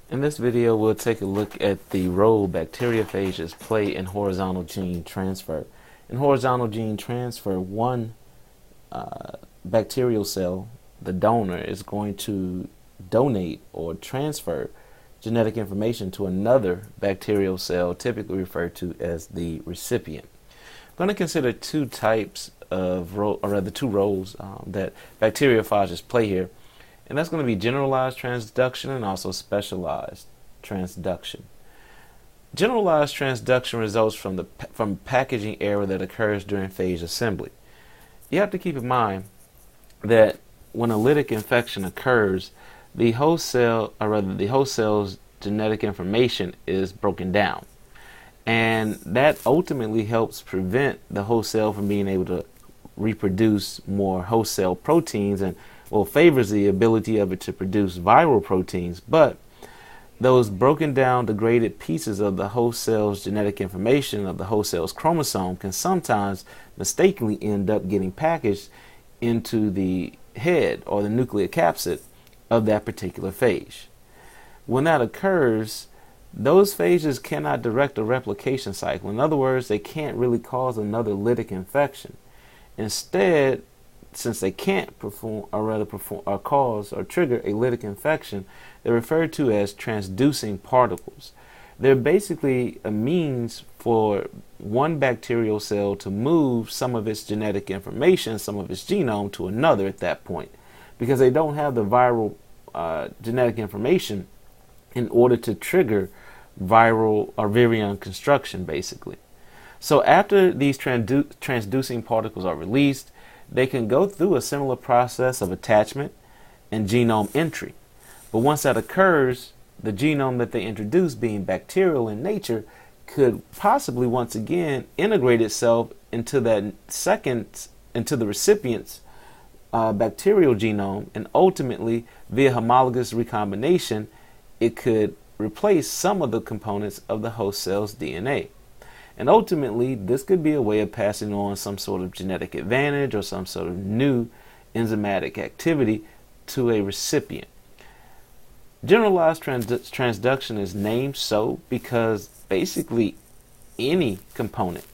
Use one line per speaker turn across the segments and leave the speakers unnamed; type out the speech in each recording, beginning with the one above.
In this video, we'll take a look at the role bacteriophages play in horizontal gene transfer. In horizontal gene transfer, one bacterial cell, the donor, is going to donate or transfer genetic information to another bacterial cell, typically referred to as the recipient. I'm going to consider two types of two roles that bacteriophages play here. And that's going to be generalized transduction and also specialized transduction. Generalized transduction results from packaging error that occurs during phage assembly. You have to keep in mind that when a lytic infection occurs, the host cell's genetic information is broken down. And that ultimately helps prevent the host cell from being able to reproduce more host cell proteins and favors the ability of it to produce viral proteins, but those broken down, degraded pieces of the host cell's genetic information of the host cell's chromosome can sometimes mistakenly end up getting packaged into the head or the nucleocapsid of that particular phage. When that occurs, those phages cannot direct a replication cycle. In other words, they can't really cause another lytic infection. Instead, since they can't cause or trigger a lytic infection, they're referred to as transducing particles. They're basically a means for one bacterial cell to move some of its genetic information, some of its genome, to another at that point, because they don't have the viral genetic information in order to trigger viral or virion construction, basically. So after these transducing particles are released, they can go through a similar process of attachment and genome entry. But once that occurs, the genome that they introduce, being bacterial in nature, could possibly once again integrate itself into the recipient's bacterial genome, and ultimately, via homologous recombination, it could replace some of the components of the host cell's DNA. And ultimately, this could be a way of passing on some sort of genetic advantage or some sort of new enzymatic activity to a recipient. Generalized transduction is named so because basically any component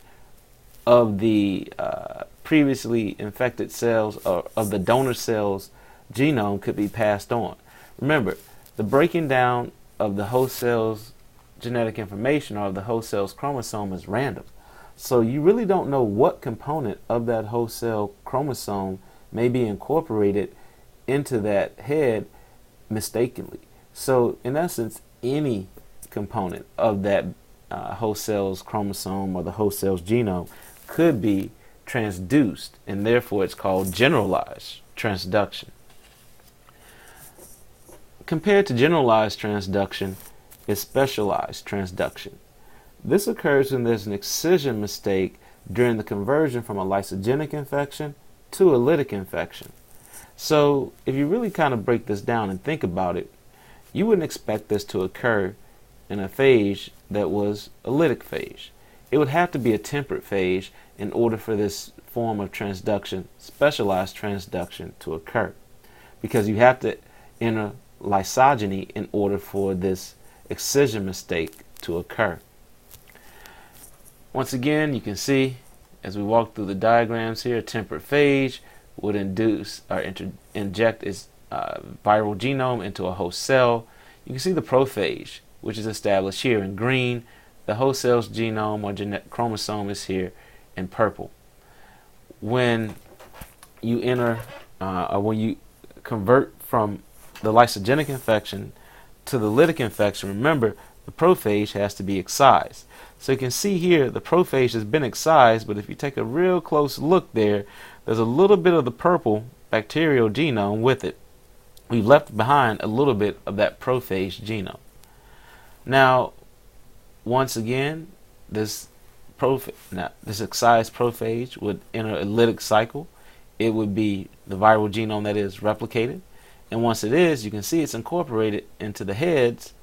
of the previously infected cells or of the donor cell's genome could be passed on. Remember, the breaking down of the host cell's genetic information or of the host cell's chromosome is random. So you really don't know what component of that host cell chromosome may be incorporated into that head mistakenly. So in essence, any component of that host cell's chromosome or the host cell's genome could be transduced, and therefore it's called generalized transduction. Compared to generalized transduction is specialized transduction. This occurs when there's an excision mistake during the conversion from a lysogenic infection to a lytic infection. So if you really kind of break this down and think about it, you wouldn't expect this to occur in a phage that was a lytic phage. It would have to be a temperate phage in order for this form of transduction, specialized transduction, to occur, because you have to enter lysogeny in order for this excision mistake to occur. Once again, you can see as we walk through the diagrams here, a temperate phage would induce or inject its viral genome into a host cell. You can see the prophage, which is established here in green. The host cell's genome or chromosome is here in purple. When you when you convert from the lysogenic infection to the lytic infection, remember, the prophage has to be excised. So you can see here the prophage has been excised, but if you take a real close look there's a little bit of the purple bacterial genome with it. We've left behind a little bit of that prophage genome. Now, once again, this excised prophage would enter a lytic cycle. It would be the viral genome that is replicated. And once it is, you can see it's incorporated into the heads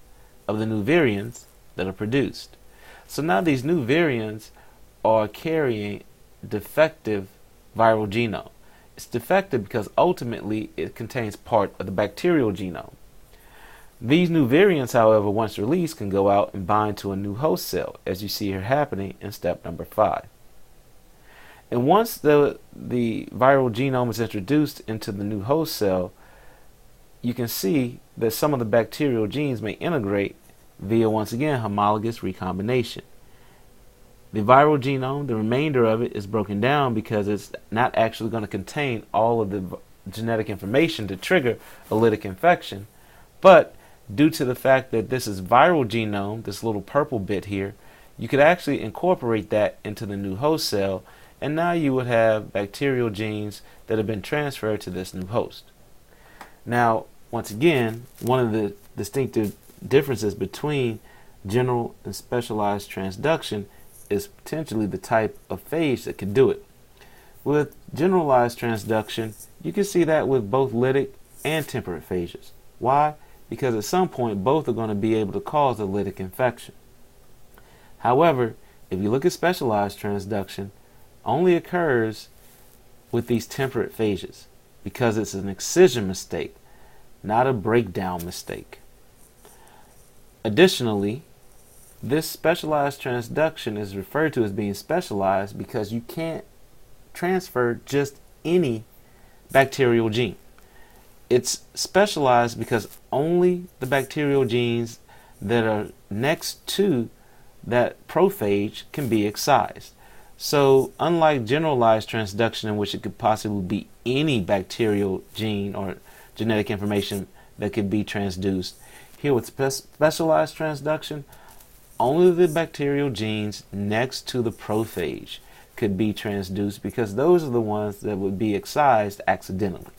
of the new virions that are produced. So now these new virions are carrying defective viral genome. It's defective because ultimately it contains part of the bacterial genome. These new variants, however, once released, can go out and bind to a new host cell, as you see here happening in step number 5. And once the viral genome is introduced into the new host cell, you can see that some of the bacterial genes may integrate via, once again, homologous recombination. The viral genome, the remainder of it, is broken down because it's not actually going to contain all of the genetic information to trigger a lytic infection, but due to the fact that this is viral genome, this little purple bit here, you could actually incorporate that into the new host cell, and now you would have bacterial genes that have been transferred to this new host. Now, once again, one of the distinctive differences between general and specialized transduction is potentially the type of phage that can do it. With generalized transduction, you can see that with both lytic and temperate phages. Why? Because at some point both are going to be able to cause a lytic infection. However, if you look at specialized transduction, only occurs with these temperate phages because it's an excision mistake, not a breakdown mistake. Additionally, this specialized transduction is referred to as being specialized because you can't transfer just any bacterial gene. It's specialized because only the bacterial genes that are next to that prophage can be excised. So unlike generalized transduction, in which it could possibly be any bacterial gene or genetic information that could be transduced, here with specialized transduction, only the bacterial genes next to the prophage could be transduced because those are the ones that would be excised accidentally.